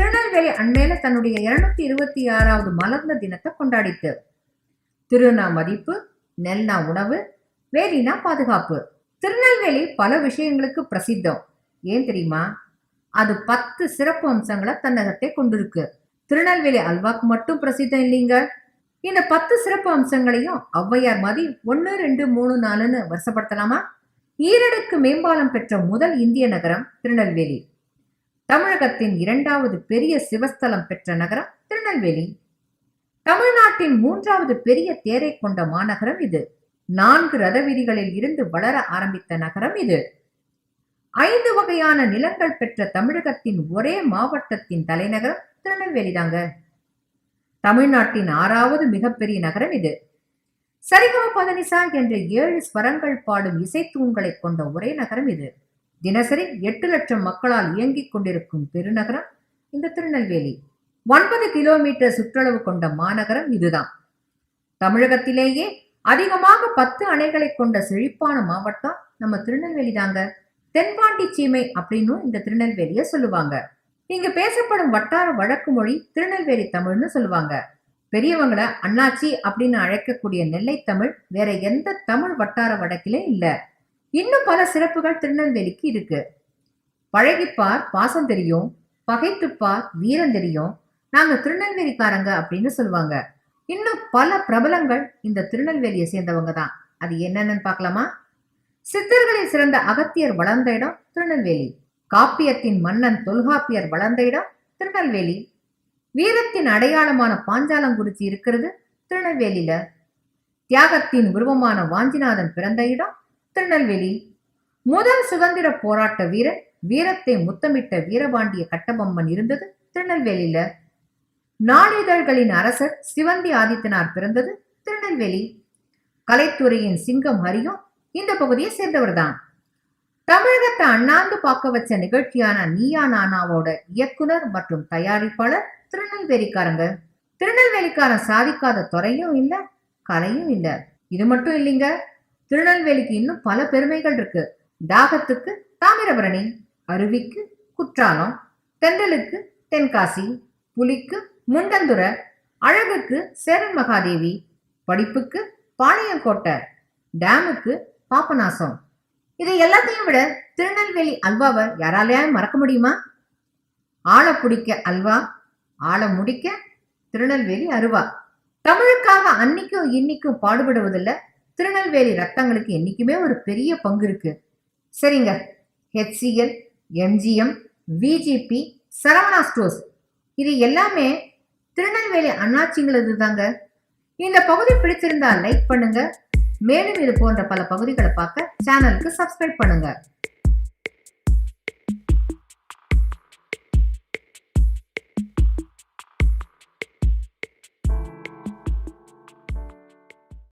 திருநெல்வேலி அண்மையில தன்னுடைய 226வது மலர்ந்த தினத்தை கொண்டாடிட்டு. திருநா மதிப்பு, நெல்னா உணவு, வேலினா பாதுகாப்பு. திருநெல்வேலி பல விஷயங்களுக்கு பிரசித்தம். ஏன் தெரியுமா? அது 10 சிறப்பு அம்சங்களை தன்னகத்தை கொண்டிருக்கு. திருநெல்வேலி அல்வாக்கு மட்டும் பிரசித்தம் இல்லைங்க. இந்த 10 சிறப்பு அம்சங்களையும் ஔவையார் மாதிரி 1, 2, 3, 4ன்னு வருஷப்படுத்தலாமா? ஈரடுக்கு மேம்பாலம் பெற்ற முதல் இந்திய நகரம் திருநெல்வேலி. தமிழகத்தின் 2வது பெரிய சிவஸ்தலம் பெற்ற நகரம் திருநெல்வேலி. தமிழ்நாட்டின் 3வது பெரிய தேரை கொண்ட மாநகரம் இது. 4 ரத வீதிகளில் இருந்து வளர ஆரம்பித்த நகரம் இது. 5 வகையான நிலங்கள் பெற்ற தமிழகத்தின் ஒரே மாவட்டத்தின் தலைநகரம் திருநெல்வேலி தாங்க. தமிழ்நாட்டின் 6வது மிகப்பெரிய நகரம் இது. சரிகம பதனிசா என்ற 7 ஸ்வரங்கள் பாடும் இசைத்தூண்களை கொண்ட ஒரே நகரம் இது. தினசரி 8 லட்சம் மக்களால் இயங்கிக் கொண்டிருக்கும் பெருநகரம் இந்த திருநெல்வேலி. 9 கிலோமீட்டர் சுற்றளவு கொண்ட மாநகரம் இதுதான். தமிழகத்திலேயே அதிகமாக 10 அணைகளை கொண்ட செழிப்பான மாவட்டம் நம்ம திருநெல்வேலி தாங்க. தென்பாண்டி சீமை அப்படின்னு இந்த திருநெல்வேலிய சொல்லுவாங்க. இங்க பேசப்படும் வட்டார வழக்கு மொழி திருநெல்வேலி தமிழ்னு சொல்லுவாங்க. பெரியவங்களை அண்ணாச்சி அப்படின்னு அழைக்கக்கூடிய நெல்லை தமிழ் வேற எந்த தமிழ் வட்டார வழக்கிலே இல்ல. இன்னும் பல சிறப்புகள் திருநெல்வேலிக்கு இருக்கு. பழகிப்பார் பாசம் தெரியும், பகைத்துப்பார் வீரம் தெரியும், நாங்க திருநெல்வேலிக்காரங்க அப்படின்னு சொல்லுவாங்க. இன்னும் பல பிரபலங்கள் இந்த திருநெல்வேலியை சேர்ந்தவங்க தான். அது என்னன்னு பார்க்கலாமா? சித்தர்களில் சிறந்த அகத்தியர் வளர்ந்த இடம் திருநெல்வேலி. காப்பியத்தின் மன்னன் தொல்காப்பியர் வளர்ந்த இடம் திருநெல்வேலி. வீரத்தின் அடையாளமான பாஞ்சாலங்குறிச்சி இருக்கிறது திருநெல்வேலியில. தியாகத்தின் உருவமான வாஞ்சிநாதன் பிறந்த இடம் திருநெல்வேலி. முதல் சுதந்திர போராட்ட வீரன், வீரத்தை முத்தமிட்ட வீரபாண்டிய கட்டபொம்மன் இருந்தது திருநெல்வேலியில. நாளிதழ்களின் அரசர் சிவந்தி ஆதித்தனார் பிறந்தது திருநெல்வேலி. கலைத்துறையின் சிங்கம் ஹரியும் இந்த பகுதியை சேர்ந்தவர் தான். தமிழகத்தை அண்ணாந்து பார்க்க வச்ச நிகழ்ச்சியான நீயா நானாவோட இயக்குனர் மற்றும் தயாரிப்பாளர் திருநெல்வேலிக்காரங்க. திருநெல்வேலிக்காரன் சாதிக்காத துறையும் இல்ல, கலையும் இல்ல. இது மட்டும் இல்லைங்க, திருநெல்வேலிக்கு இன்னும் பல பெருமைகள் இருக்கு. தாகத்துக்கு தாமிரபரணி, அருவிக்கு குற்றாலம், தென்றலுக்கு தென்காசி, புலிக்கு முண்டந்துறை, அழகுக்கு சேரன் மகாதேவி, படிப்புக்கு பாளையங்கோட்டை, டேமுக்கு பாபநாசம். இதை எல்லாத்தையும் விட திருநெல்வேலி அல்வாவை யாராலையும் மறக்க முடியுமா? ஆளை பிடிக்க அல்வா, ஆளை முடிக்க திருநெல்வேலி அருவா. தமிழுக்காக அன்னைக்கும் இன்னைக்கும் பாடுபடுவதில்ல திருநெல்வேலி ரத்தங்களுக்கு என்னைக்குமே ஒரு பெரிய பங்கு இருக்கு. சரிங்க, HCL, MGM, VGP, Saravana stores இது எல்லாமே திருநெல்வேலி அண்ணாச்சிங்களது தாங்க. இந்த பகுதி பிடிச்சிருந்தா லைக் பண்ணுங்க. மேலும் இது போன்ற பல பகுதிகளை பார்க்க சேனலுக்கு சப்ஸ்கிரைப் பண்ணுங்க.